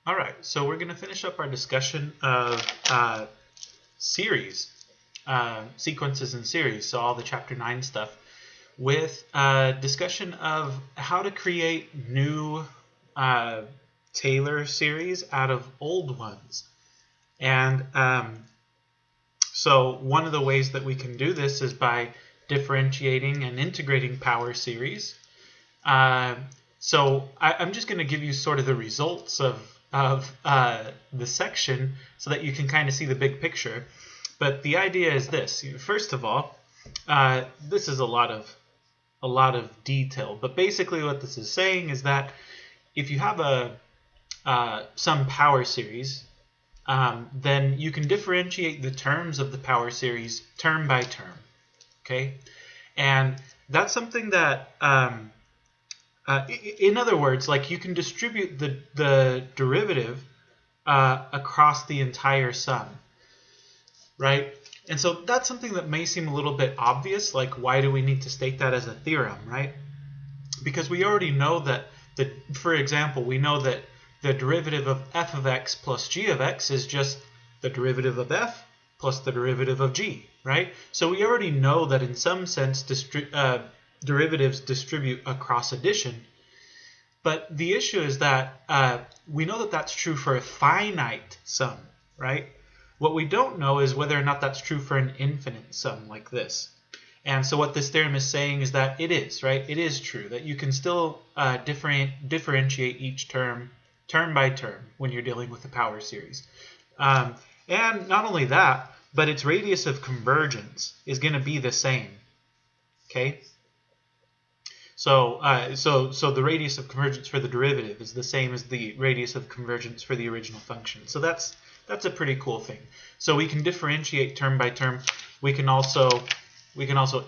All right, so we're going to finish up our discussion of series, sequences and series, so all the Chapter 9 stuff, with a discussion of how to create new Taylor series out of old ones. And so one of the ways that we can do this is by differentiating and integrating power series. So I'm just going to give you sort of the results of the section so that you can kind of see the big picture. But the idea is this. First of all, this is a lot of detail. But basically what this is saying is that if you have some power series, then you can differentiate the terms of the power series term by term. Okay? And that's something that... in other words, like you can distribute the derivative across the entire sum, right? And so that's something that may seem a little bit obvious, like why do we need to state that as a theorem, right? Because we already know that, for example, we know that the derivative of f of x plus g of x is just the derivative of f plus the derivative of g, right? So we already know that in some sense derivatives distribute across addition, but the issue is that we know that that's true for a finite sum, right? What we don't know is whether or not that's true for an infinite sum like this. And so what this theorem is saying is that it is, right? It is true that you can still differentiate each term by term when you're dealing with a power series. And not only that, but its radius of convergence is going to be the same, okay? So the radius of convergence for the derivative is the same as the radius of convergence for the original function. So that's a pretty cool thing. So we can differentiate term by term. We can also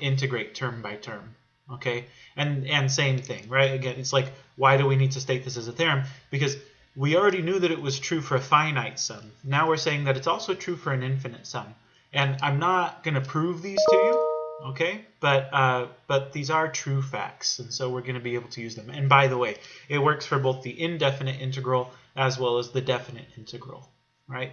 integrate term by term. Okay, and same thing, right? Again, it's like, why do we need to state this as a theorem? Because we already knew that it was true for a finite sum. Now we're saying that it's also true for an infinite sum. And I'm not going to prove these to you. Okay, but these are true facts, and so we're going to be able to use them. And by the way, it works for both the indefinite integral as well as the definite integral, right?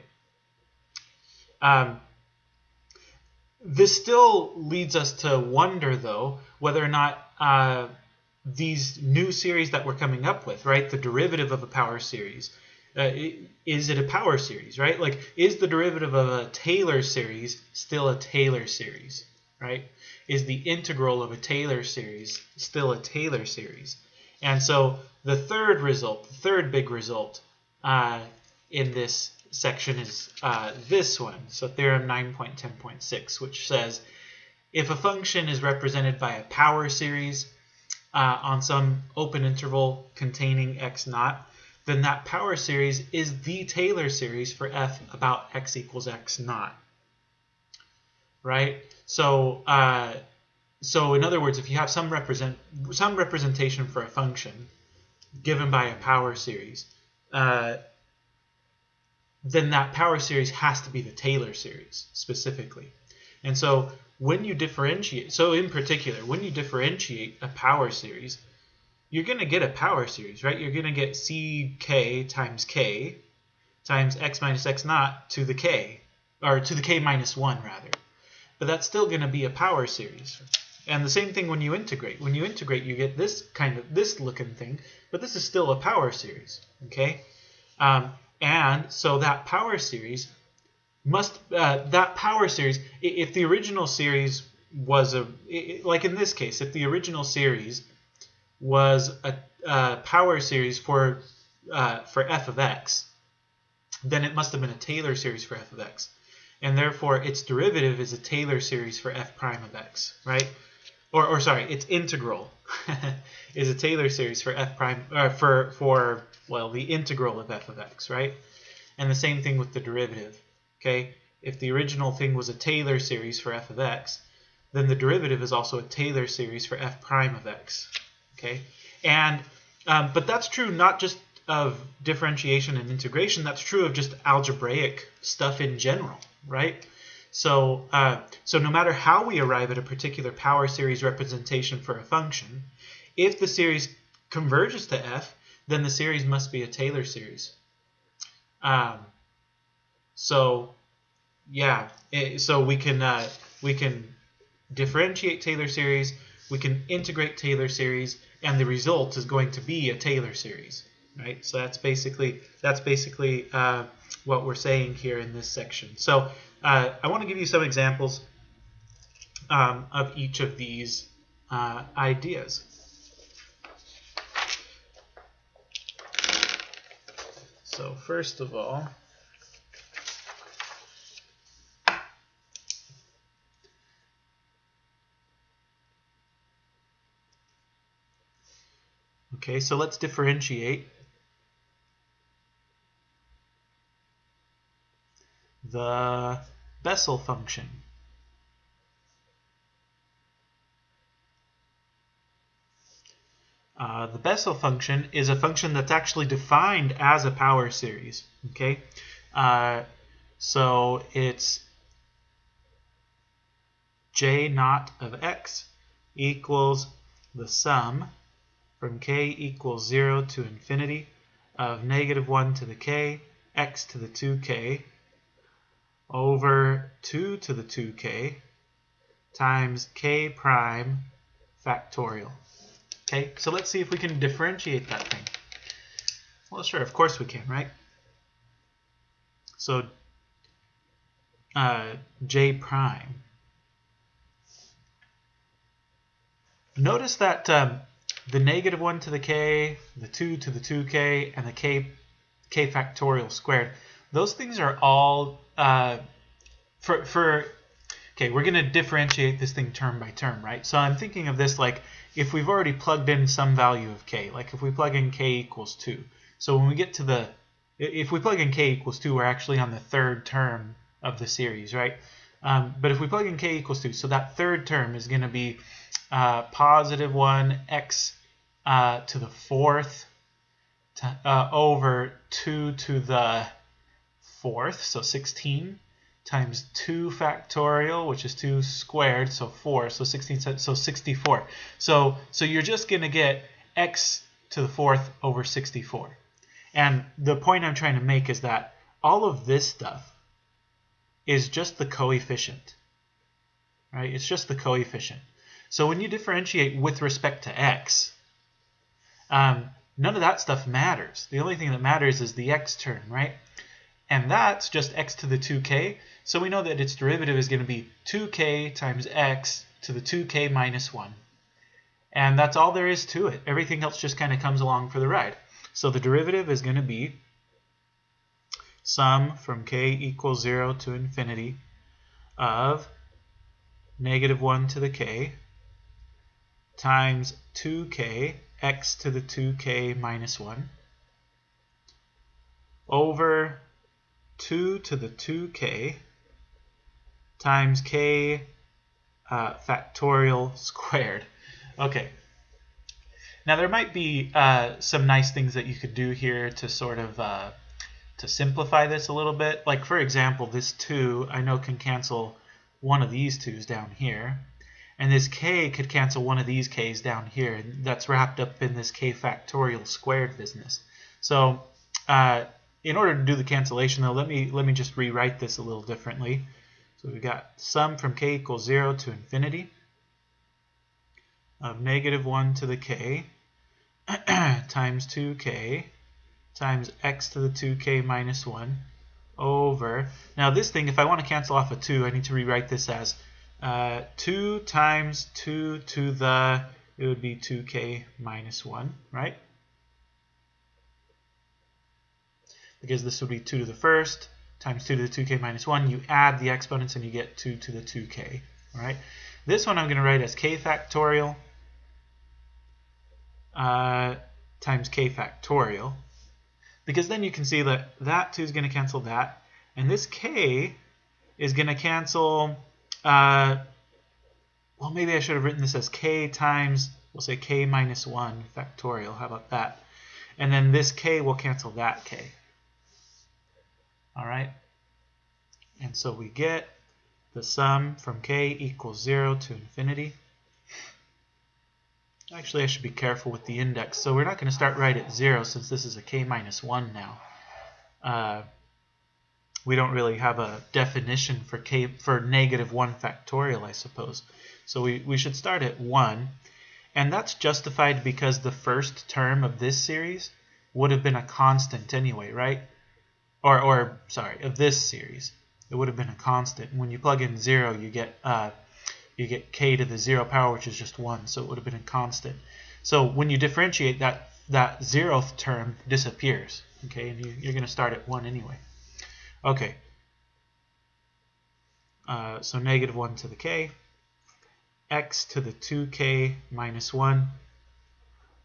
This still leads us to wonder, though, whether or not these new series that we're coming up with, right, the derivative of a power series, is it a power series, right? Like, is the derivative of a Taylor series still a Taylor series? Right? Is the integral of a Taylor series still a Taylor series? And so the third big result in this section is this one. So Theorem 9.10.6, which says if a function is represented by a power series on some open interval containing x naught, then that power series is the Taylor series for f about x equals x naught. Right? So in other words, if you have some representation for a function given by a power series, then that power series has to be the Taylor series specifically. And so when you differentiate, so in particular, when you differentiate a power series, you're going to get a power series, right? You're going to get ck times x minus x naught to the k, or to the k minus 1 rather. But that's still going to be a power series. And the same thing when you integrate. When you integrate, you get this looking thing, but this is still a power series, okay? And so that power series if the original series was like in this case, if the original series was a power series for f of x, then it must have been a Taylor series for f of x. And therefore, its derivative is a Taylor series for f prime of x, right? Or sorry, its integral is a Taylor series for f prime, for the integral of f of x, right? And the same thing with the derivative, okay? If the original thing was a Taylor series for f of x, then the derivative is also a Taylor series for f prime of x, okay? And but that's true not just of differentiation and integration. That's true of just algebraic stuff in general, right? So no matter how we arrive at a particular power series representation for a function, if the series converges to f, then the series must be a Taylor series. So yeah, so we can differentiate Taylor series, we can integrate Taylor series, and the result is going to be a Taylor series, right? So that's basically what we're saying here in this section. So I want to give you some examples of each of these ideas. So first of all, okay, so let's differentiate the Bessel function. The Bessel function is a function that's actually defined as a power series. Okay, so it's j naught of x equals the sum from k equals 0 to infinity of -1 to the k x to the 2k over 2 to the 2k times k prime factorial. Okay, so let's see if we can differentiate that thing. Well, sure, of course we can, right? So j prime. Notice that the -1 to the k, the 2 to the 2k, and the k factorial squared, those things are all okay, we're going to differentiate this thing term by term, right? So I'm thinking of this like if we've already plugged in some value of k, like if we plug in k equals 2. So when we get to if we plug in k equals 2, we're actually on the third term of the series, right? But if we plug in k equals 2, so that third term is going to be +1 x to the 4th over 2 to the 4th, so 16, times 2 factorial, which is 2 squared, so 4, so 16, so 64. So you're just going to get x to the 4th over 64. And the point I'm trying to make is that all of this stuff is just the coefficient, right? It's just the coefficient. So when you differentiate with respect to x, none of that stuff matters. The only thing that matters is the x term, right? And that's just x to the 2k. So we know that its derivative is going to be 2k times x to the 2k minus 1. And that's all there is to it. Everything else just kind of comes along for the ride. So the derivative is going to be sum from k equals 0 to infinity of -1 to the k times 2k x to the 2k minus 1 over 2 to the 2k times k factorial squared. Okay. Now there might be some nice things that you could do here to sort of to simplify this a little bit. Like for example, this 2 I know can cancel one of these 2's down here. And this k could cancel one of these k's down here. And that's wrapped up in this k factorial squared business. So in order to do the cancellation, though, let me just rewrite this a little differently. So we got sum from k equals 0 to infinity of -1 to the k times 2k times x to the 2k minus 1 over. Now this thing, if I want to cancel off a 2, I need to rewrite this as 2 times 2 to the, it would be 2k minus 1, right? Because this would be 2 to the first times 2 to the 2k minus 1. You add the exponents and you get 2 to the 2k. All right. This one I'm going to write as k factorial times k factorial. Because then you can see that that 2 is going to cancel that. And this k is going to cancel, well, maybe I should have written this as k times, we'll say k minus 1 factorial. How about that? And then this k will cancel that k. All right, and so we get the sum from k equals 0 to infinity. Actually, I should be careful with the index. So we're not going to start right at 0 since this is a k minus 1 now. we don't really have a definition for -1 factorial, I suppose. So we should start at 1. And that's justified because the first term of this series would have been a constant anyway, right? Or sorry, of this series. It would have been a constant. When you plug in 0, you get k to the 0 power, which is just 1, so it would have been a constant. So when you differentiate, that 0th term disappears, okay? And you're going to start at 1 anyway. Okay. So -1 to the k, x to the 2k minus 1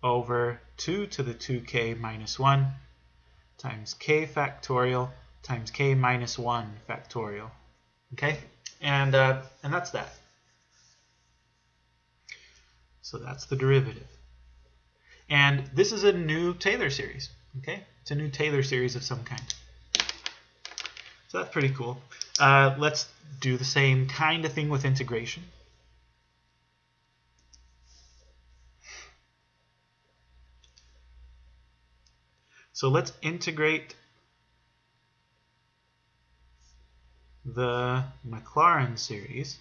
over 2 to the 2k minus 1 times k factorial times k minus 1 factorial. Okay? And that's that. So that's the derivative. And this is a new Taylor series. Okay? It's a new Taylor series of some kind. So that's pretty cool. Let's do the same kind of thing with integration. So let's integrate the Mclaren series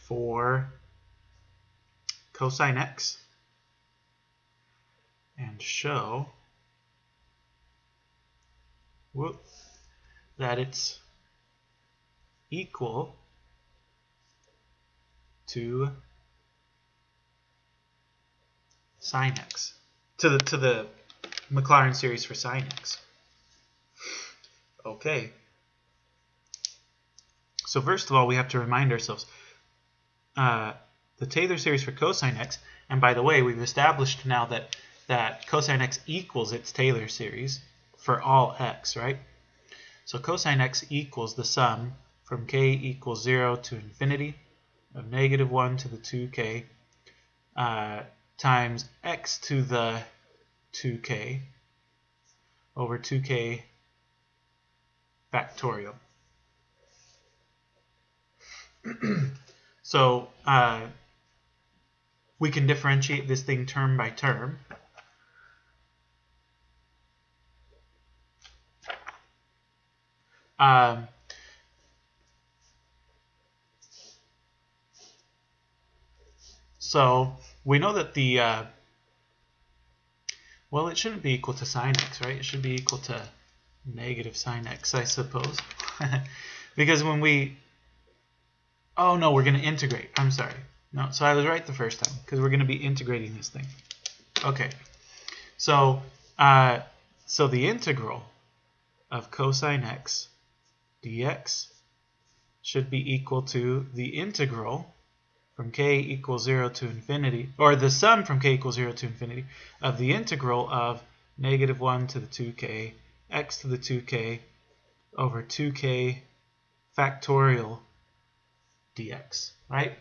for cosine x and show that it's equal to sine x, to the Mclaren series for sine x. Okay. So first of all, we have to remind ourselves the Taylor series for cosine x, and by the way, we've established now that cosine x equals its Taylor series for all x, right? So cosine x equals the sum from k equals 0 to infinity of -1 to the 2k times x to the 2k over 2k factorial. So we can differentiate this thing term by term. So we know that the well, it shouldn't be equal to sine x, right? It should be equal to negative sine x, I suppose. Because when we... Oh, no, we're going to integrate. I'm sorry. No, so I was right the first time, because we're going to be integrating this thing. Okay. So, so the integral of cosine x dx should be equal to the integral from k equals 0 to infinity, or the sum from k equals 0 to infinity, of the integral of -1 to the 2k, x to the 2k, over 2k factorial dx, right?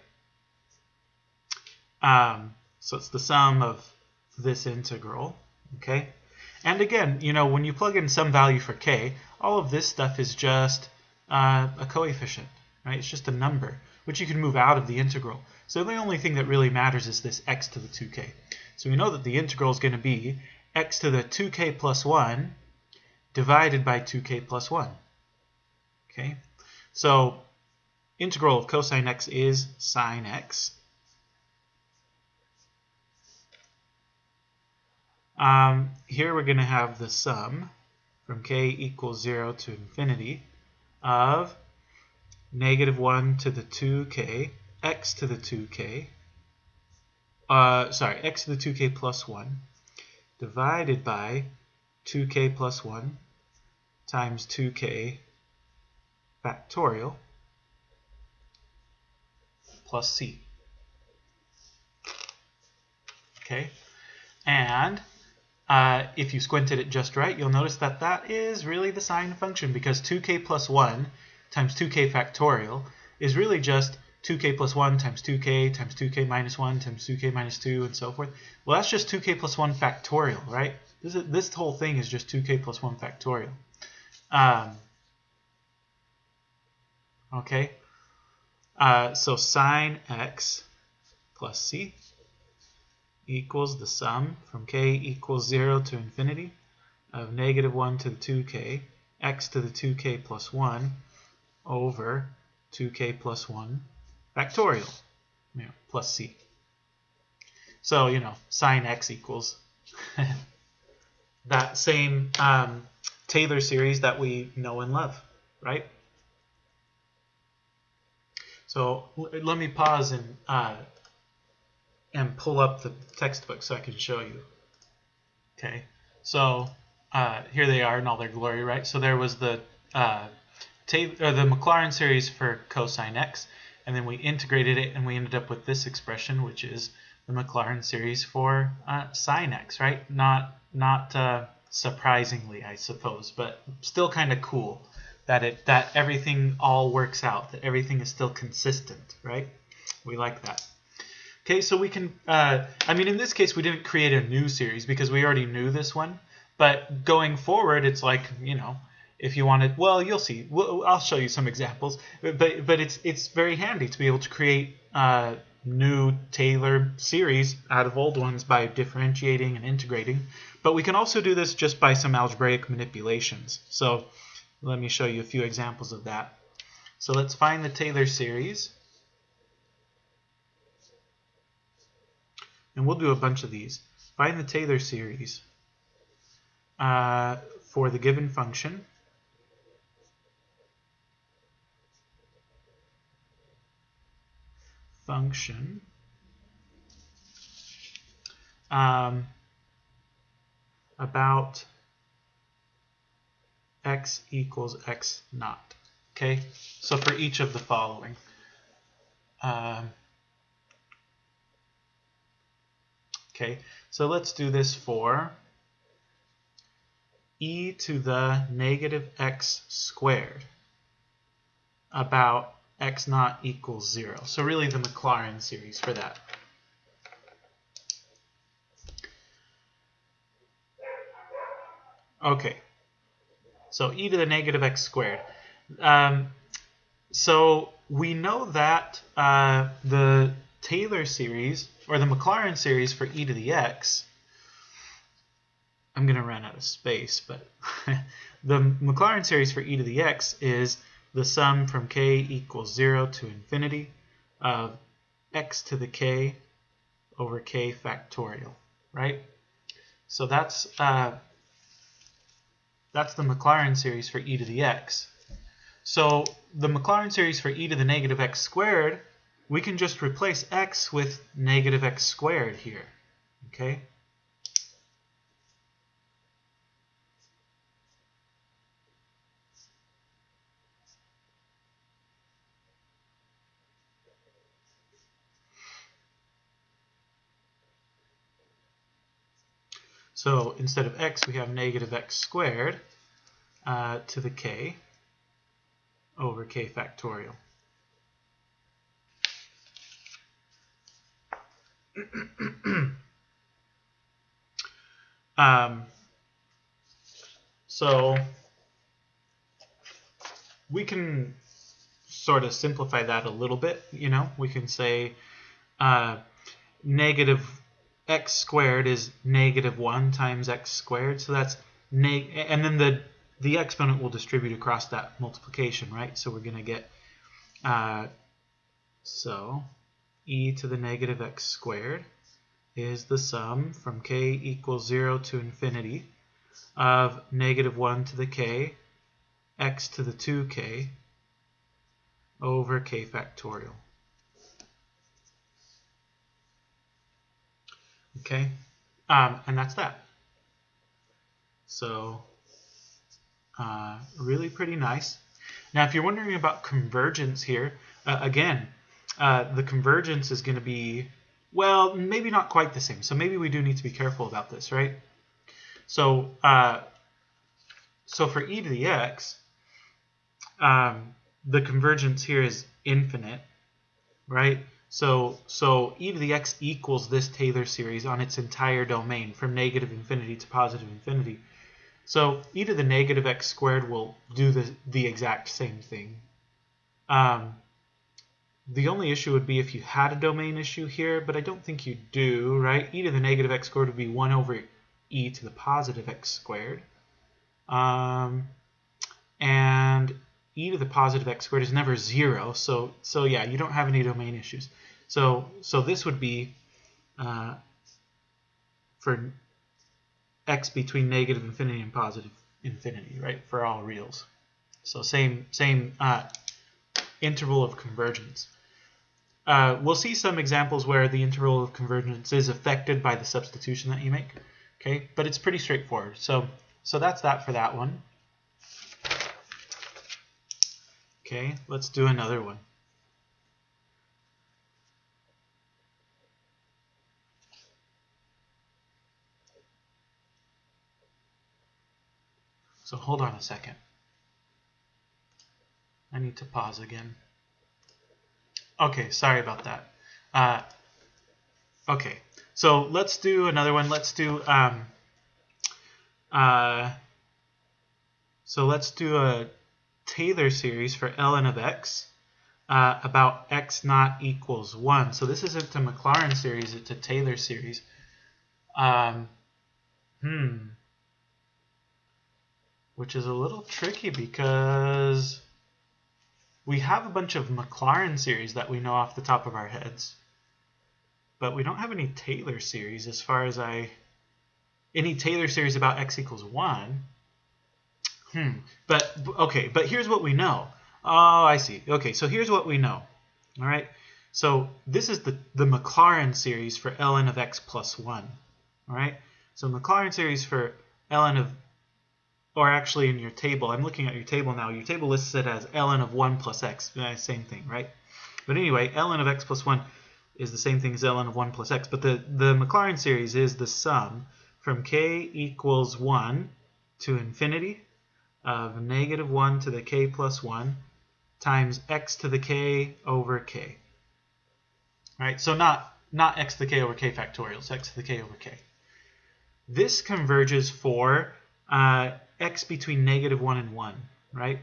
So it's the sum of this integral, okay? And again, you know, when you plug in some value for k, all of this stuff is just a coefficient, right? It's just a number, which you can move out of the integral. So the only thing that really matters is this x to the 2k. So we know that the integral is going to be x to the 2k plus 1 divided by 2k plus 1. Okay? So integral of cosine x is sine x. Here we're going to have the sum from k equals 0 to infinity of -1 to the 2k, x to the 2k, x to the 2k plus 1 divided by 2k plus 1 times 2k factorial plus c. Okay, and if you squinted it just right, you'll notice that that is really the sine function, because 2k plus 1 times 2k factorial is really just 2k plus 1 times 2k minus 1 times 2k minus 2 and so forth. Well, that's just 2k plus 1 factorial, right? This whole thing is just 2k plus 1 factorial. Okay, so sine x plus c equals the sum from k equals 0 to infinity of -1 to the 2k, x to the 2k plus 1 over 2k plus 1 factorial, plus c. So, sine x equals that same Taylor series that we know and love, right? So let me pause and pull up the textbook so I can show you. Okay, so here they are in all their glory, right? So there was the Mclaren series for cosine x, and then we integrated it and we ended up with this expression, which is the Mclaren series for sine x, right? Not surprisingly, I suppose, but still kind of cool that everything all works out, that everything is still consistent, right? We like that. Okay, so we can, in this case, we didn't create a new series because we already knew this one. But going forward, it's like, if you wanted, well, you'll see. I'll show you some examples. But it's very handy to be able to create new Taylor series out of old ones by differentiating and integrating. But we can also do this just by some algebraic manipulations. So let me show you a few examples of that. So let's find the Taylor series. And we'll do a bunch of these. Find the Taylor series for the given function. About x equals x naught. Okay, so for each of the following. Okay, so let's do this for e to the negative x squared about x naught equals 0. So really the Mclaren series for that. Okay, so e to the negative x squared. So we know that the Taylor series, or the Mclaren series for e to the x, I'm going to run out of space, but the Mclaren series for e to the x is the sum from k equals 0 to infinity of x to the k over k factorial, right? So that's the Mclaren series for e to the x. So the Mclaren series for e to the negative x squared, we can just replace x with negative x squared here, okay? So instead of x, we have negative x squared to the k over k factorial. So we can sort of simplify that a little bit, we can say negative x squared is negative 1 times x squared, so that's and then the exponent will distribute across that multiplication, right? So we're going to get so e to the negative x squared is the sum from k equals 0 to infinity of negative 1 to the k, x to the 2k over k factorial. Okay, and that's that. So really pretty nice. Now, if you're wondering about convergence here, again, the convergence is going to be, well, maybe not quite the same. So maybe we do need to be careful about this, right? So so for e to the x, the convergence here is infinite, right? So e to the x equals this Taylor series on its entire domain from negative infinity to positive infinity. So e to the negative x squared will do the exact same thing. The only issue would be if you had a domain issue here, but I don't think you do, right? E to the negative x squared would be 1 over e to the positive x squared. And e to the positive x squared is never 0, so yeah, you don't have any domain issues. So this would be for x between negative infinity and positive infinity, right? For all reals. So same interval of convergence. We'll see some examples where the interval of convergence is affected by the substitution that you make. Okay, but it's pretty straightforward. So that's that for that one. Okay, let's do another one. So hold on a second. I need to pause again. Okay, sorry about that. Okay, so let's do another one. Let's do so let's do a Taylor series for ln of x about x naught equals 1. So this isn't a Mclaren series, it's a Taylor series. Which is a little tricky because we have a bunch of Mclaren series that we know off the top of our heads, but we don't have any Taylor series as far as any Taylor series about x equals 1. But okay, but here's what we know. Oh, I see. Okay, so here's what we know. All right, so this is the Mclaren series for ln of x plus 1. All right, so Mclaren series for ln of, or actually in your table, I'm looking at your table now. Your table lists it as ln of 1 plus x. Same thing, right? But anyway, ln of x plus 1 is the same thing as ln of 1 plus x. But the Mclaren series is the sum from k equals 1 to infinity of negative 1 to the k plus 1 times x to the k over k. Right? So not x to the k over k factorial, it's x to the k over k. This converges for x between negative 1 and 1, right?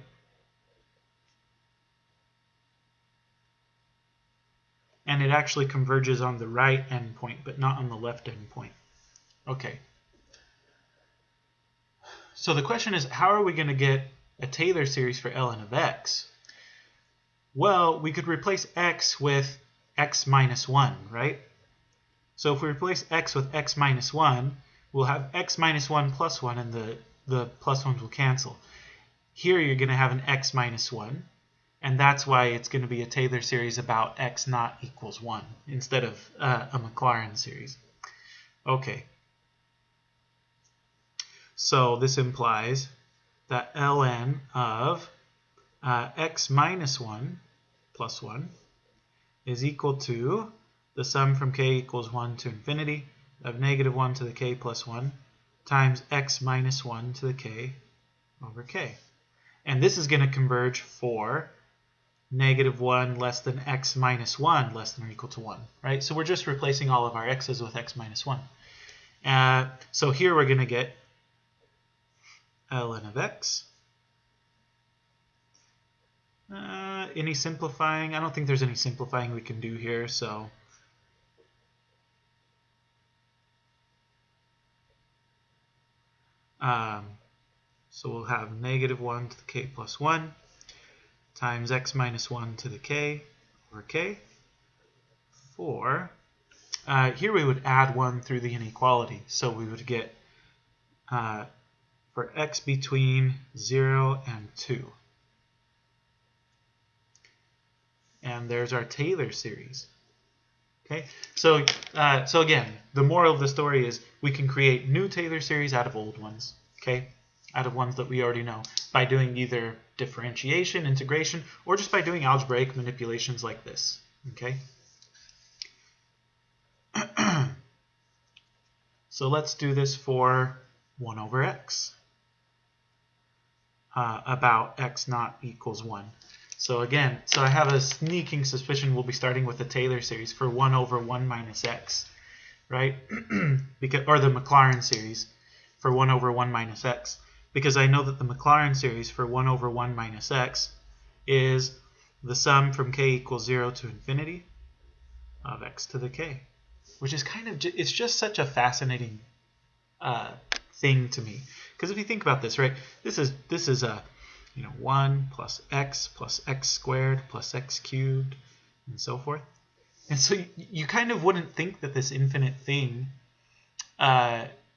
And it actually converges on the right endpoint, but not on the left endpoint. Okay. So the question is, how are we going to get a Taylor series for ln of x? Well, we could replace x with x minus 1, right? So if we replace x with x minus 1, we'll have x minus 1 plus 1, and the plus 1s will cancel. Here you're going to have an x minus 1, and that's why it's going to be a Taylor series about x naught equals 1 instead of a Mclaren series. Okay. So this implies that ln of x minus 1 plus 1 is equal to the sum from k equals 1 to infinity of negative 1 to the k plus 1 times x minus 1 to the k over k. And this is going to converge for negative 1 less than x minus 1 less than or equal to 1, right? So we're just replacing all of our x's with x minus 1. So here we're going to get ln of x. Any simplifying? I don't think there's any simplifying we can do here, so we'll have negative 1 to the k plus 1 times x minus 1 to the k over k for, here we would add 1 through the inequality, so we would get for x between 0 and 2. And there's our Taylor series. Okay, so again, the moral of the story is we can create new Taylor series out of old ones, okay, out of ones that we already know, by doing either differentiation, integration, or just by doing algebraic manipulations like this, okay? So let's do this for 1 over x, about x naught equals 1. So again, I have a sneaking suspicion we'll be starting with the Taylor series for 1 over 1 minus x, right? Or the Mclaren series for 1 over 1 minus x, because I know that the Mclaren series for 1 over 1 minus x is the sum from k equals 0 to infinity of x to the k, which is kind of, it's just such a fascinating thing to me. Because if you think about this, right, this is a 1 plus x squared plus x cubed and so forth. And so you kind of wouldn't think that this infinite thing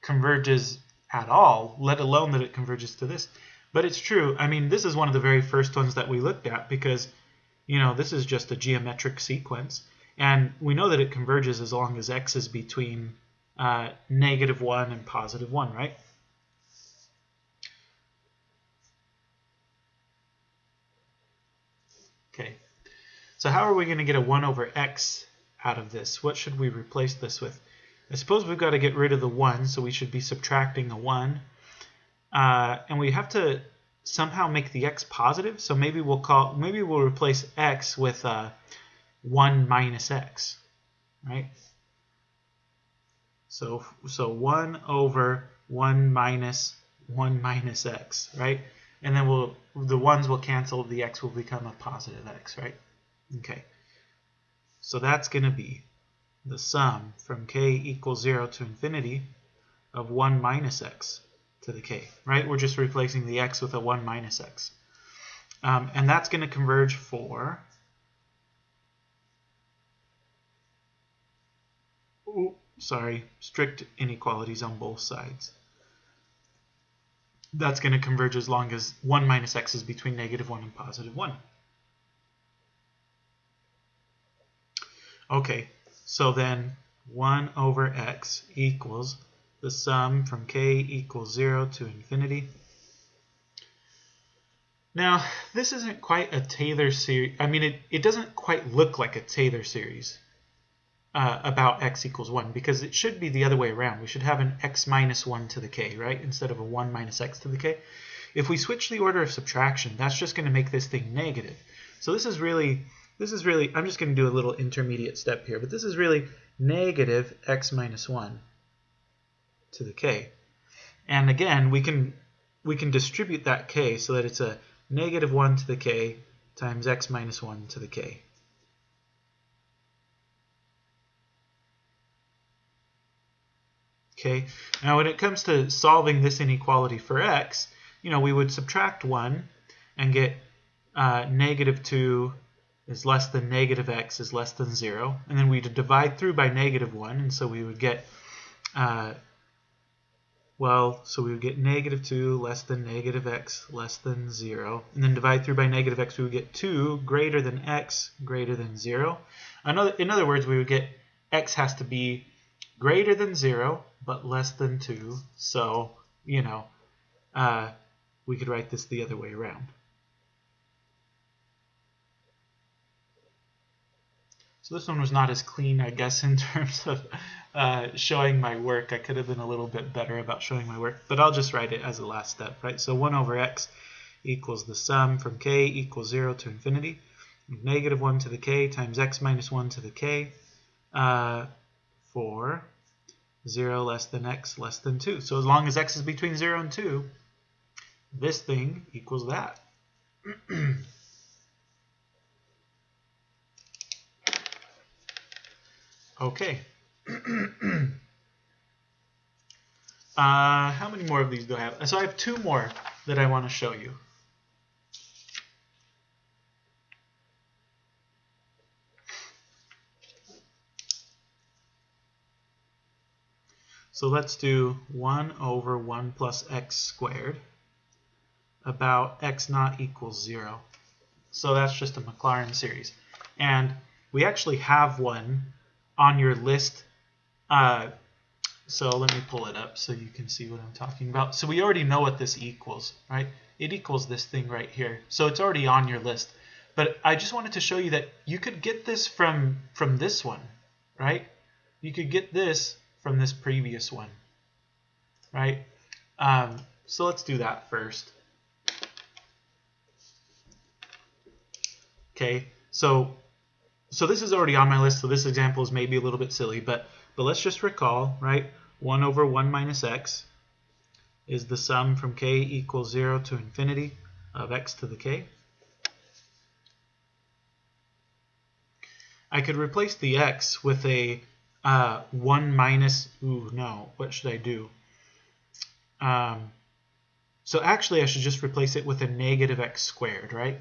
converges at all, let alone that it converges to this. But it's true. I mean, this is one of the very first ones that we looked at because, this is just a geometric sequence. And we know that it converges as long as x is between -1 and +1, right? Okay. So how are we going to get a 1 over x out of this? What should we replace this with? I suppose we've got to get rid of the 1, so we should be subtracting a 1. And we have to somehow make the x positive, so maybe we'll replace x with 1 minus x, right? So 1 over 1 minus x, right? And then the 1's will cancel, the x will become a positive x, right? Okay. So that's going to be the sum from k equals 0 to infinity of 1 minus x to the k, right? We're just replacing the x with a 1 minus x. And that's going to converge for strict inequalities on both sides. That's going to converge as long as 1 minus x is between -1 and +1. Okay, so then 1 over x equals the sum from k equals 0 to infinity. Now, this isn't quite a Taylor series. I mean, it doesn't quite look like a Taylor series about x equals 1, because it should be the other way around. We should have an x minus 1 to the k, right, instead of a 1 minus x to the k. If we switch the order of subtraction, that's just going to make this thing negative. So this is really, I'm just going to do a little intermediate step here, but this is really negative x minus 1 to the k. And again, we can distribute that k so that it's a -1 to the k times x minus 1 to the k. Okay, now when it comes to solving this inequality for x, we would subtract 1 and get -2 is less than -x is less than 0. And then we'd divide through by -1, and so we would get, so we would get -2 less than -x less than 0. And then divide through by -x, we would get 2 greater than x greater than 0. In other words, we would get x has to be greater than 0, but less than 2. So, we could write this the other way around. So this one was not as clean, I guess, in terms of showing my work. I could have been a little bit better about showing my work, but I'll just write it as the last step, right? So 1 over x equals the sum from k equals 0 to infinity, -1 to the k times x minus 1 to the k, for 0 less than x less than 2. So as long as x is between 0 and 2, this thing equals that. Okay. How many more of these do I have? So I have 2 more that I want to show you. So let's do 1 over 1 plus x squared about x not equals 0. So that's just a Mclaren series. And we actually have one on your list. So let me pull it up so you can see what I'm talking about. So we already know what this equals, right? It equals this thing right here. So it's already on your list. But I just wanted to show you that you could get this from this one, right? You could get this from this previous one, right? So let's do that first. Okay, so this is already on my list, so this example is maybe a little bit silly, but let's just recall, right? 1 over 1 minus x is the sum from k equals 0 to infinity of x to the k. I could replace the x with a 1 minus, ooh, no, what should I do? So actually I should just replace it with a negative x squared, right?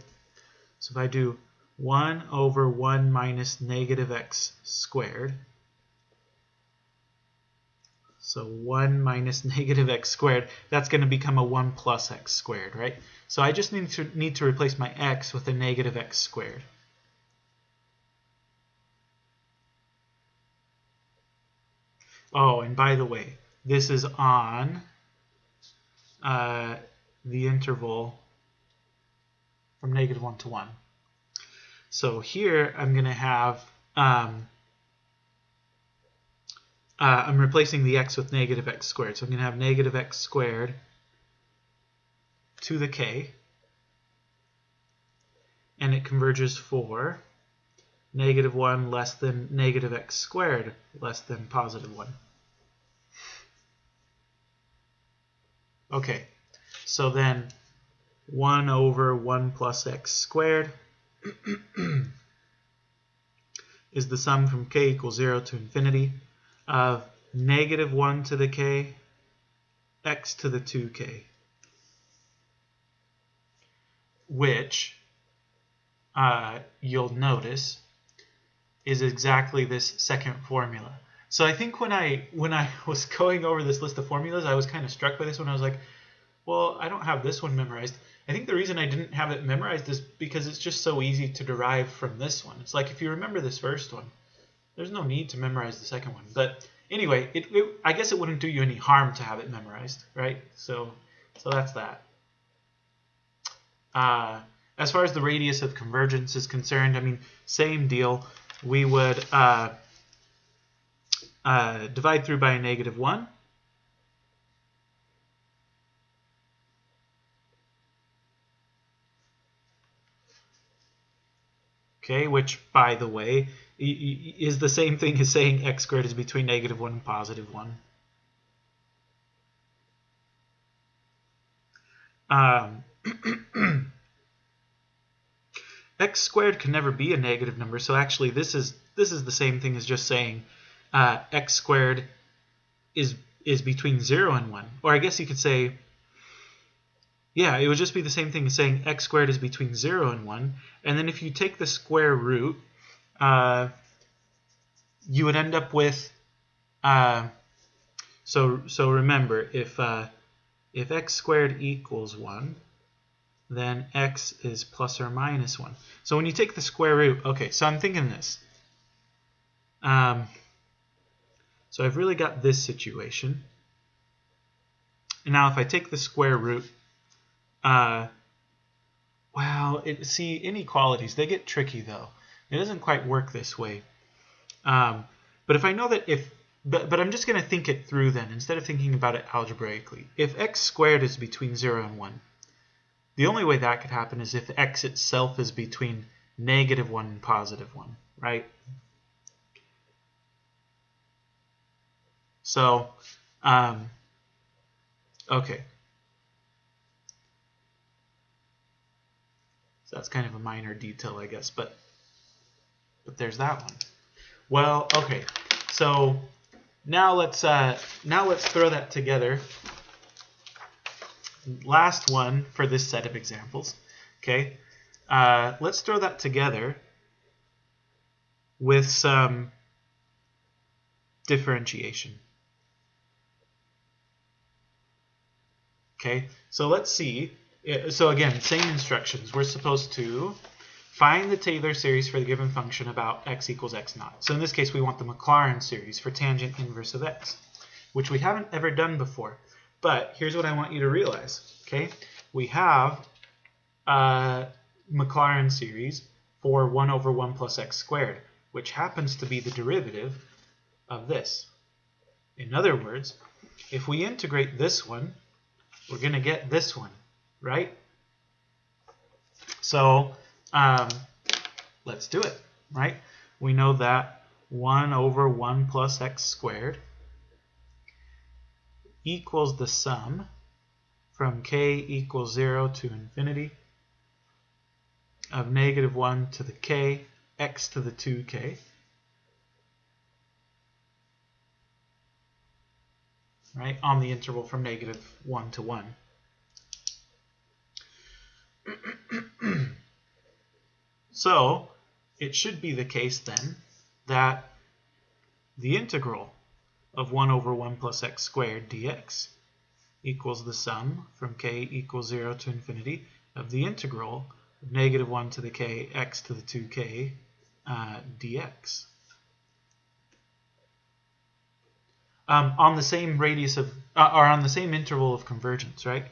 So if I do 1 over 1 minus negative x squared, so 1 minus negative x squared, that's going to become a 1 plus x squared, right? So I just need to replace my x with a negative x squared. Oh, and by the way, this is on the interval from -1 to 1. So here I'm going to have, I'm replacing the x with negative x squared. So I'm going to have negative x squared to the k, and it converges for -1 less than negative x squared less than +1. Okay, so then 1 over 1 plus x squared is the sum from k equals 0 to infinity of -1 to the k, x to the 2k, which you'll notice is exactly this second formula. So I think when I was going over this list of formulas, I was kind of struck by this one. I was like, well, I don't have this one memorized. I think the reason I didn't have it memorized is because it's just so easy to derive from this one. It's like if you remember this first one, there's no need to memorize the second one. But anyway, I guess it wouldn't do you any harm to have it memorized, right? So that's that. As far as the radius of convergence is concerned, I mean, same deal. We would divide through by a -1. Okay, which, by the way, is the same thing as saying x squared is between -1 and +1. X squared can never be a negative number, so actually this is the same thing as just saying x squared is between 0 and 1. Or I guess you could say, yeah, it would just be the same thing as saying x squared is between 0 and 1. And then if you take the square root, you would end up with, so remember, if x squared equals 1, then x is plus or minus 1. So when you take the square root, okay, so I'm thinking this. So I've really got this situation. And now if I take the square root, well, see, inequalities, they get tricky though. It doesn't quite work this way. But if I know that but I'm just going to think it through then, instead of thinking about it algebraically. If x squared is between 0 and 1, the only way that could happen is if x itself is between -1 and +1, right? So, okay. So that's kind of a minor detail, I guess, but there's that one. Well, okay. So now let's throw that together. Last one for this set of examples. Okay, let's throw that together with some differentiation. Okay, so let's see. So again, same instructions. We're supposed to find the Taylor series for the given function about x equals x naught. So in this case, we want the Mclaren series for tangent inverse of x, which we haven't ever done before. But here's what I want you to realize. Okay, we have Mclaren series for 1 over 1 plus x squared, which happens to be the derivative of this. In other words, if we integrate this one, we're going to get this one, right? So let's do it, right? We know that 1 over 1 plus x squared equals the sum from k equals 0 to infinity of -1 to the k x to the 2k, right, on the interval from -1 to 1. So it should be the case then that the integral of 1 over 1 plus x squared dx equals the sum from k equals 0 to infinity of the integral of -1 to the k x to the 2k dx. On the same radius of, or on the same interval of convergence, right?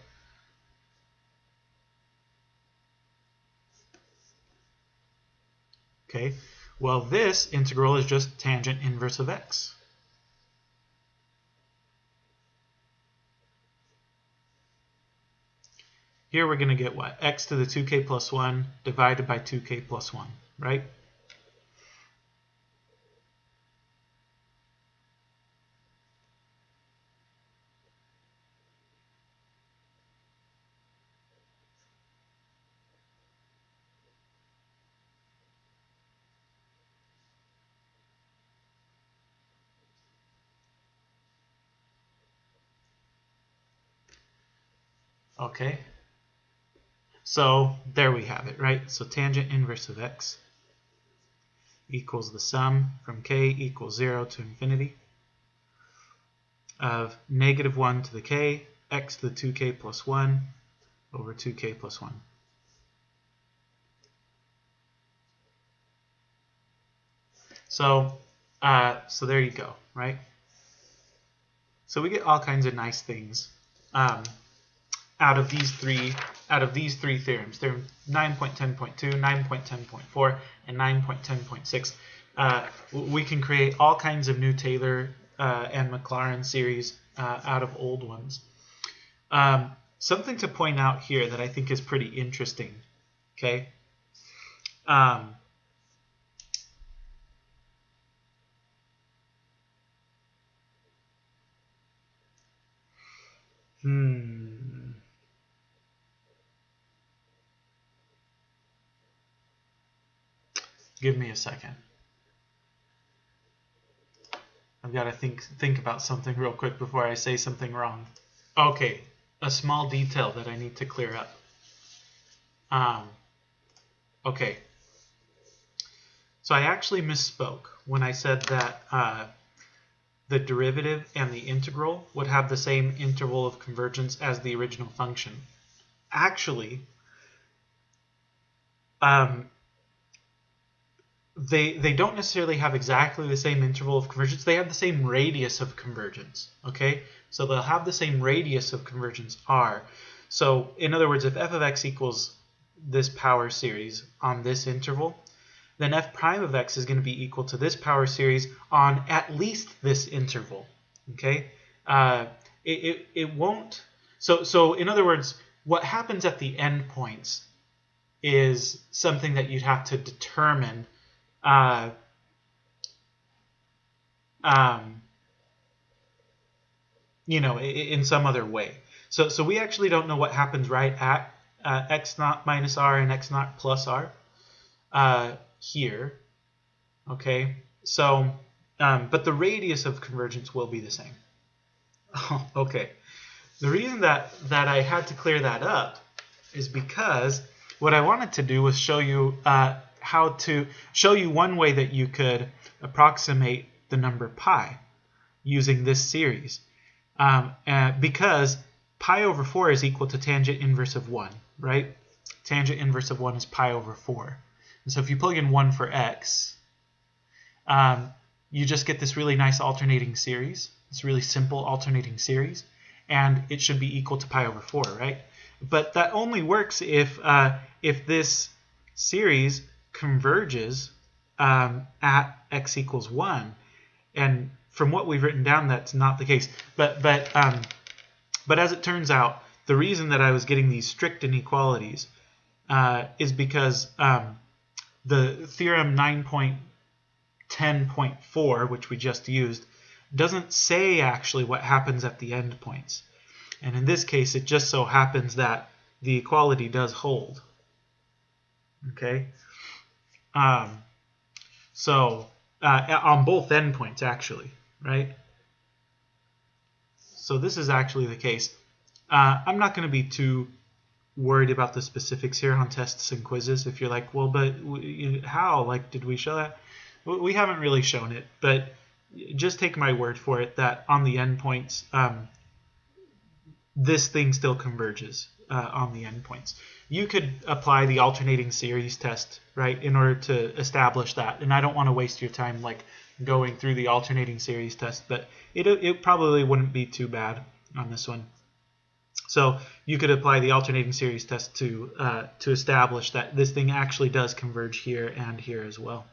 Okay, well, this integral is just tangent inverse of x. Here we're going to get what? X to the 2k plus 1 divided by 2k plus 1, right? Okay. So there we have it, right? So tangent inverse of x equals the sum from k equals 0 to infinity of -1 to the k, x to the 2k plus 1 over 2k plus 1. So, so there you go, right? So we get all kinds of nice things out of these three theorems. Theorem 9.10.2, 9.10.4, and 9.10.6. We can create all kinds of new Taylor and Mclaren series out of old ones. Something to point out here that I think is pretty interesting. Okay. Give me a second. I've got to think about something real quick before I say something wrong. Okay, a small detail that I need to clear up. Okay, so I actually misspoke when I said that the derivative and the integral would have the same interval of convergence as the original function. Actually, they don't necessarily have exactly the same interval of convergence. They have the same radius of convergence, okay? So they'll have the same radius of convergence, r. So in other words, if f of x equals this power series on this interval, then f prime of x is going to be equal to this power series on at least this interval, okay? It won't... So in other words, what happens at the endpoints is something that you'd have to determine you know, in some other way. So we actually don't know what happens right at x naught minus r and x naught plus r here. Okay, so but the radius of convergence will be the same. Okay, the reason that I had to clear that up is because what I wanted to do was show you one way that you could approximate the number pi using this series, because pi over 4 is equal to tangent inverse of 1, right? Tangent inverse of 1 is pi over 4. And so if you plug in 1 for x, you just get this really nice alternating series, this really simple alternating series, and it should be equal to pi over 4, right? But that only works if this series converges at x equals 1, and from what we've written down, that's not the case. But as it turns out, the reason that I was getting these strict inequalities is because the theorem 9.10.4, which we just used, doesn't say actually what happens at the endpoints. And in this case, it just so happens that the equality does hold. Okay. So on both endpoints, actually, right? So this is actually the case. I'm not going to be too worried about the specifics here on tests and quizzes. If you're like, well, but how? Like, did we show that? We haven't really shown it, but just take my word for it that on the endpoints, this thing still converges on the endpoints. You could apply the alternating series test, right, in order to establish that. And I don't want to waste your time like going through the alternating series test, but it probably wouldn't be too bad on this one. So you could apply the alternating series test to establish that this thing actually does converge here and here as well.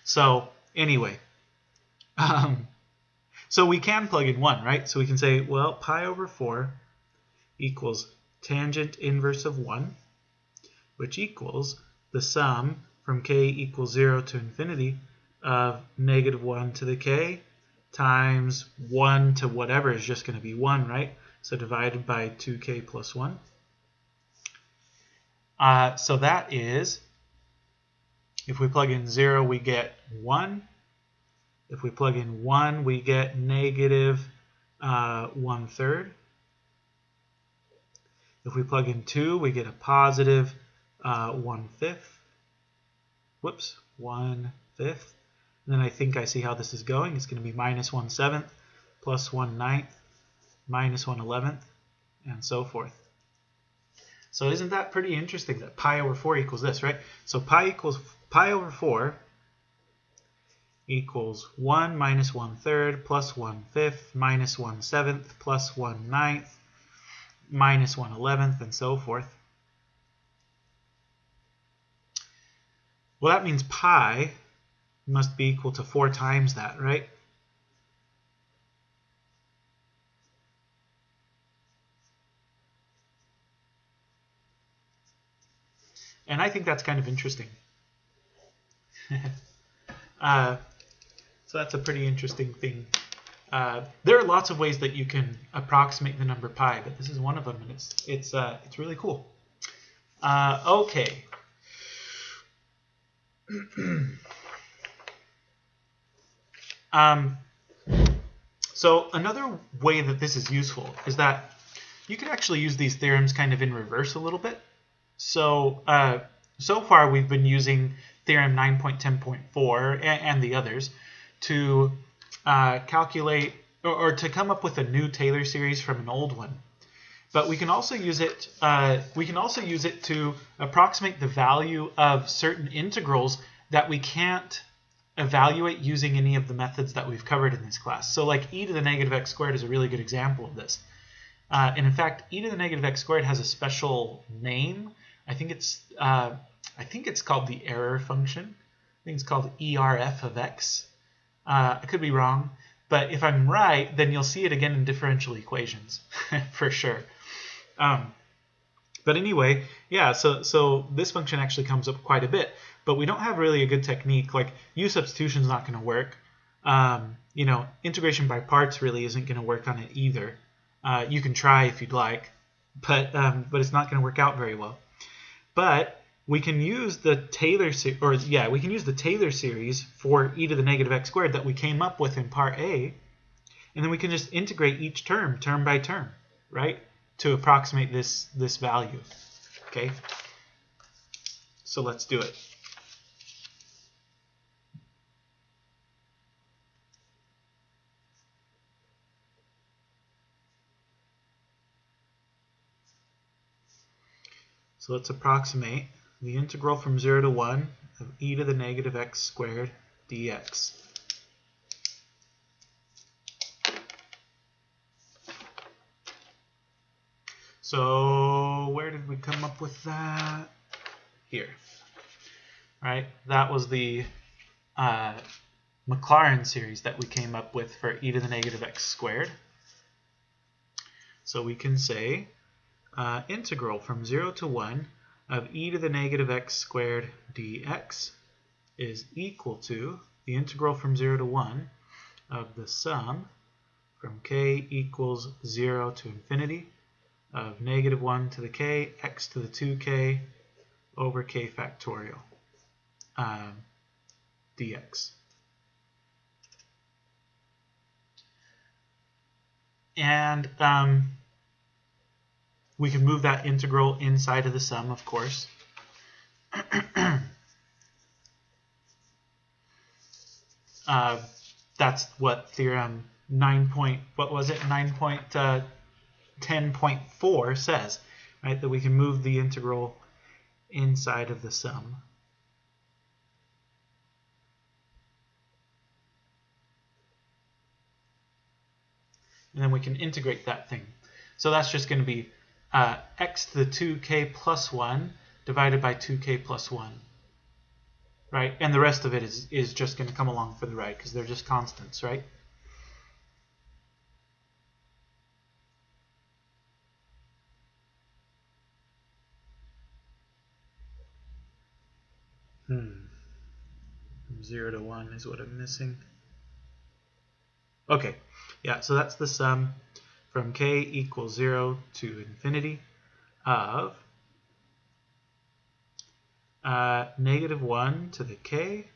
So anyway, so we can plug in 1, right? So we can say, well, pi over 4 equals tangent inverse of 1, which equals the sum from k equals 0 to infinity of negative 1 to the k times 1 to whatever is just going to be 1, right? So divided by 2k plus 1. So that is, if we plug in 0, we get 1. If we plug in 1, we get negative 1/3. If we plug in 2, we get a positive 1/5. Whoops, 1/5. And then I think I see how this is going. It's going to be minus 1/7 plus 1/9 minus 1/11, and so forth. So isn't that pretty interesting that pi over 4 equals this, right? So pi over 4 equals 1 minus 1/3 plus 1/5 minus 1/7 plus 1/9 minus 1/11, and so forth. Well, that means pi must be equal to 4 times that, right? And I think that's kind of interesting. So that's a pretty interesting thing. There are lots of ways that you can approximate the number pi, but this is one of them, and it's really cool. Okay. So another way that this is useful is that you can actually use these theorems kind of in reverse a little bit. So so far we've been using theorem 9.10.4 and the others to calculate or to come up with a new Taylor series from an old one. But we can also use it. To approximate the value of certain integrals that we can't evaluate using any of the methods that we've covered in this class. So like e to the negative x squared is a really good example of this. And in fact, e to the negative x squared has a special name. I think it's called the error function. I think it's called ERF of x. I could be wrong, but if I'm right, then you'll see it again in differential equations for sure. But anyway, yeah, so this function actually comes up quite a bit, but we don't have really a good technique. Like u substitution is not going to work. Integration by parts really isn't going to work on it either. You can try if you'd like, but it's not going to work out very well. But we can use the Taylor series for e to the negative x squared that we came up with in part A, and then we can just integrate each term by term, right, to approximate this value. Okay, so let's do it. So let's approximate the integral from 0 to 1 of e to the negative x squared dx. So where did we come up with that? Here. Right? That was the Mclaren series that we came up with for e to the negative x squared. So we can say integral from 0 to 1 of e to the negative x squared dx is equal to the integral from 0 to 1 of the sum from k equals 0 to infinity of negative 1 to the k x to the 2k over k factorial. dx. And we can move that integral inside of the sum, of course. That's what theorem 9.10.4 says, right? That we can move the integral inside of the sum. And then we can integrate that thing. So that's just going to be x to the 2k plus 1 divided by 2k plus 1. Right? And the rest of it is just going to come along for the ride because they're just constants, right? From 0 to 1 is what I'm missing. Okay, yeah, so that's the sum from k equals 0 to infinity of negative 1 to the k,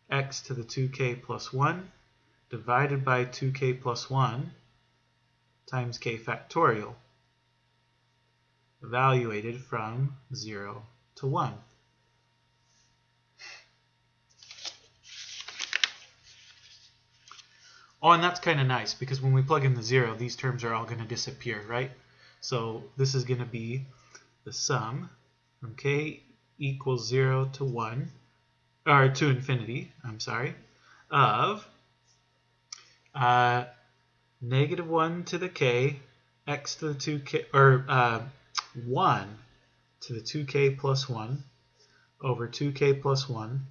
x to the 2k plus 1 divided by 2k plus 1 times k factorial, evaluated from 0 to 1. Oh, and that's kind of nice because when we plug in the 0, these terms are all going to disappear, right? So this is going to be the sum from k equals 0 to 1, or to infinity, I'm sorry, of negative 1 to the k, x to the 2k, or 1 to the 2k plus 1 over 2k plus 1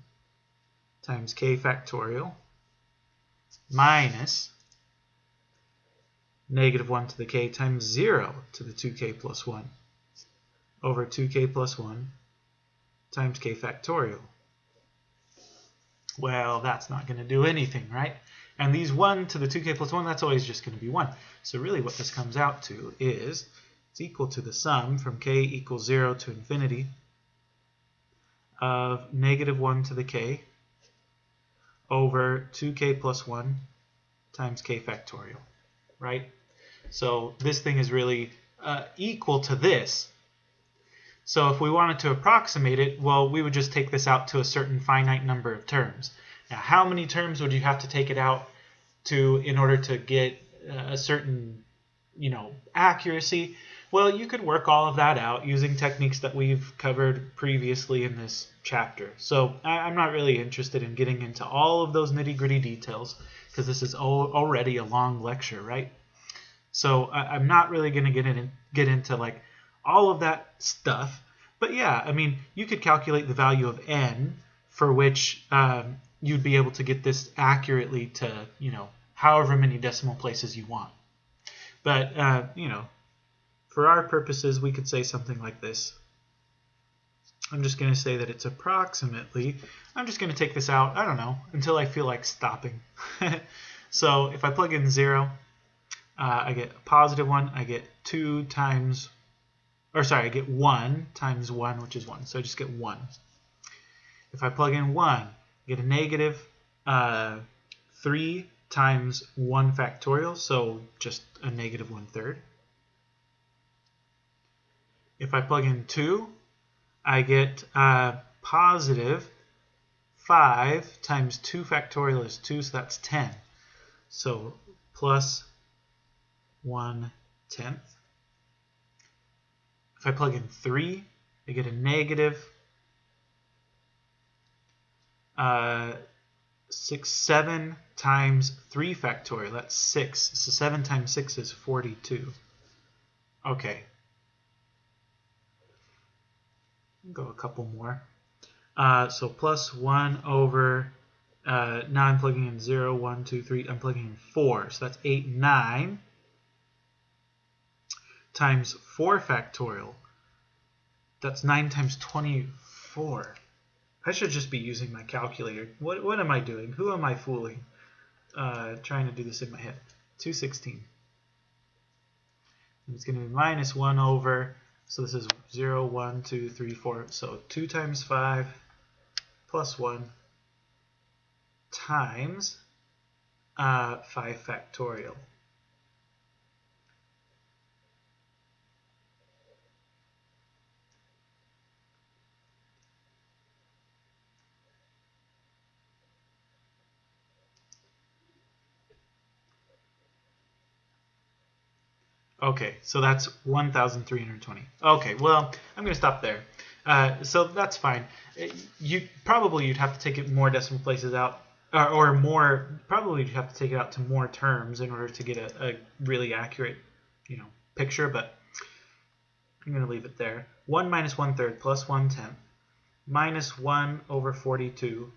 times k factorial minus negative 1 to the k times 0 to the 2k plus 1 over 2k plus 1 times k factorial. Well, that's not going to do anything, right? And these 1 to the 2k plus 1, that's always just going to be 1. So really what this comes out to is it's equal to the sum from k equals 0 to infinity of negative 1 to the k over 2k plus 1 times k factorial, right? So this thing is really equal to this. So if we wanted to approximate it, well, we would just take this out to a certain finite number of terms. Now, how many terms would you have to take it out to in order to get a certain, accuracy? Well, you could work all of that out using techniques that we've covered previously in this chapter. So I'm not really interested in getting into all of those nitty-gritty details because this is already a long lecture, right? So I'm not really going to get into like all of that stuff. But yeah, I mean, you could calculate the value of n for which you'd be able to get this accurately to, however many decimal places you want. But, for our purposes, we could say something like this. I'm just going to say that it's approximately, I'm just going to take this out, I don't know, until I feel like stopping. So if I plug in 0, I get a positive 1, I get 2 times, I get 1 times 1, which is 1, so I just get 1. If I plug in 1, I get a negative 3 times 1 factorial, so just a negative 1/3. If I plug in 2, I get positive 5 times 2 factorial is 2, so that's 10. So plus 1/10. If I plug in 3, I get a negative 7 times 3 factorial. That's 6. So 7 times 6 is 42. Okay. Go a couple more. So plus 1 over, now I'm plugging in 0, 1, 2, 3, I'm plugging in 4. So that's 8, 9 times 4 factorial. That's 9 times 24. I should just be using my calculator. What am I doing? Who am I fooling? Trying to do this in my head. 216. And it's going to be minus 1 over, so this is 0, 1, 2, 3, 4. So 2 times 5 plus 1 times 5 factorial. Okay, so that's 1,320. Okay, well, I'm going to stop there. So that's fine. You'd have to take it more decimal places out, or more. Probably you'd have to take it out to more terms in order to get a really accurate, picture. But I'm going to leave it there. 1 minus 1/3 plus 1/10 minus 1 over 42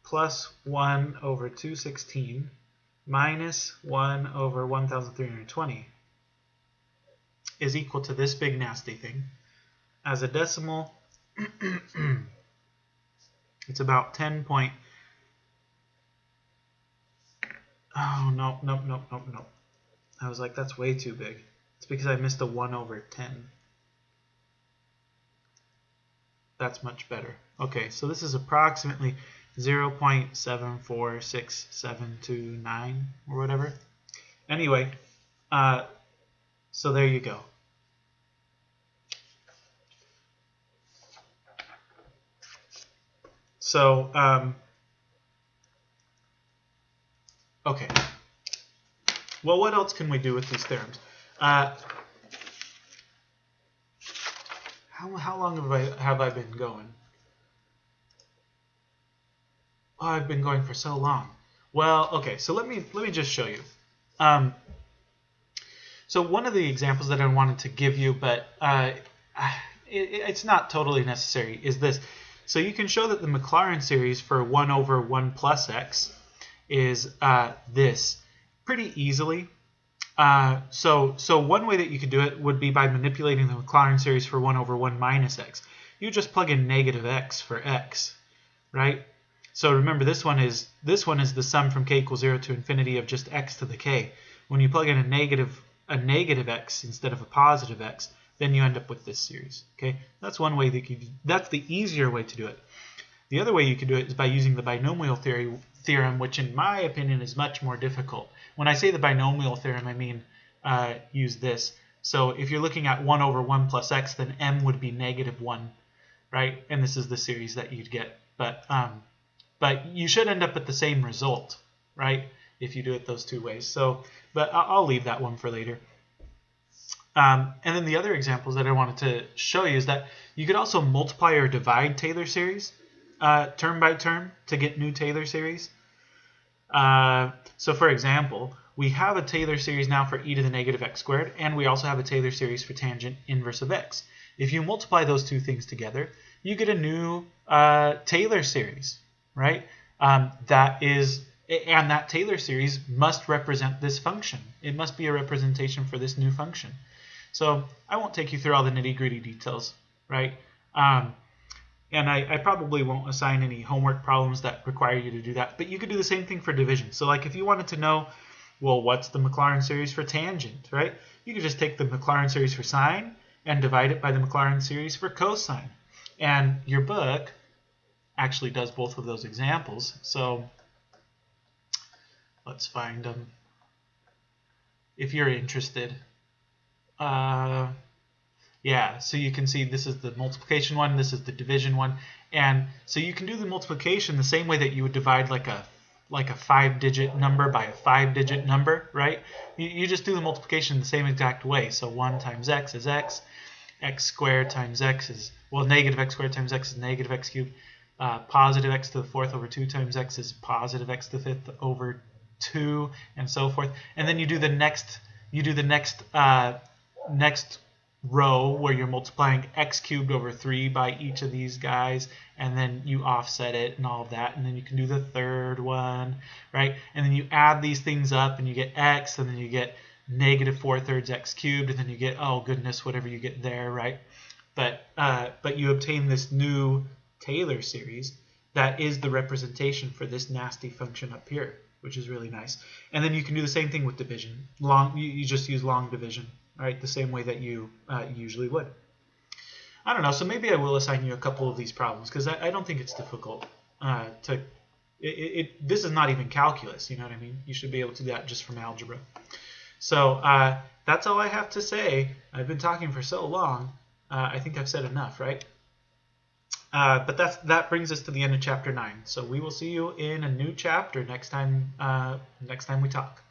plus 1 over 216 minus 1 over 1,320 is equal to this big nasty thing. As a decimal, it's about 10 point. Oh, no. I was like, that's way too big. It's because I missed a 1 over 10. That's much better. Okay, so this is approximately 0.746729 or whatever. Anyway, so there you go. So, okay. Well, what else can we do with these theorems? How long have I been going? Oh, I've been going for so long. Well, okay. So let me just show you. So one of the examples that I wanted to give you, but it's not totally necessary, is this. So you can show that the Mclaren series for 1 over 1 plus x is this pretty easily. So one way that you could do it would be by manipulating the Mclaren series for 1 over 1 minus x. You just plug in negative x for x, right? So remember, this one is the sum from k equals 0 to infinity of just x to the k. When you plug in a negative x instead of a positive x, then you end up with this series. Okay, that's one way that that's the easier way to do it. The other way you can do it is by using the binomial theorem, which in my opinion is much more difficult. When I say the binomial theorem, I mean use this. So if you're looking at 1 over 1 plus x, then m would be negative 1, right? And this is the series that you'd get. But you should end up with the same result, right, if you do it those two ways. So, but I'll leave that one for later. And then the other examples that I wanted to show you is that you could also multiply or divide Taylor series term by term to get new Taylor series. So for example, we have a Taylor series now for e to the negative x squared, and we also have a Taylor series for tangent inverse of x. If you multiply those two things together, you get a new Taylor series, right? That Taylor series must represent this function. It must be a representation for this new function. So I won't take you through all the nitty-gritty details, right? And I probably won't assign any homework problems that require you to do that. But you could do the same thing for division. So like if you wanted to know, well, what's the Mclaren series for tangent, right? You could just take the Mclaren series for sine and divide it by the Mclaren series for cosine. And your book actually does both of those examples. So let's find them if you're interested. Yeah, so you can see this is the multiplication one, this is the division one, and so you can do the multiplication the same way that you would divide like a 5-digit number by a 5-digit number, right? You just do the multiplication the same exact way. So 1 times x is x squared times x is, well, negative x squared times x is negative x cubed, positive x to the 4th over 2 times x is positive x to the 5th over 2, and so forth. And then you do the next row where you're multiplying x cubed over 3 by each of these guys, and then you offset it and all of that, and then you can do the third one, right? And then you add these things up and you get x, and then you get negative 4/3 x cubed, and then you get, oh goodness, whatever you get there, right? But you obtain this new Taylor series that is the representation for this nasty function up here, which is really nice. And then you can do the same thing with division. You just use long division, right? The same way that you usually would. I don't know, so maybe I will assign you a couple of these problems, because I don't think it's difficult to This is not even calculus, you know what I mean? You should be able to do that just from algebra. So that's all I have to say. I've been talking for so long. I think I've said enough, right? But that brings us to the end of chapter 9. So we will see you in a new chapter next time we talk.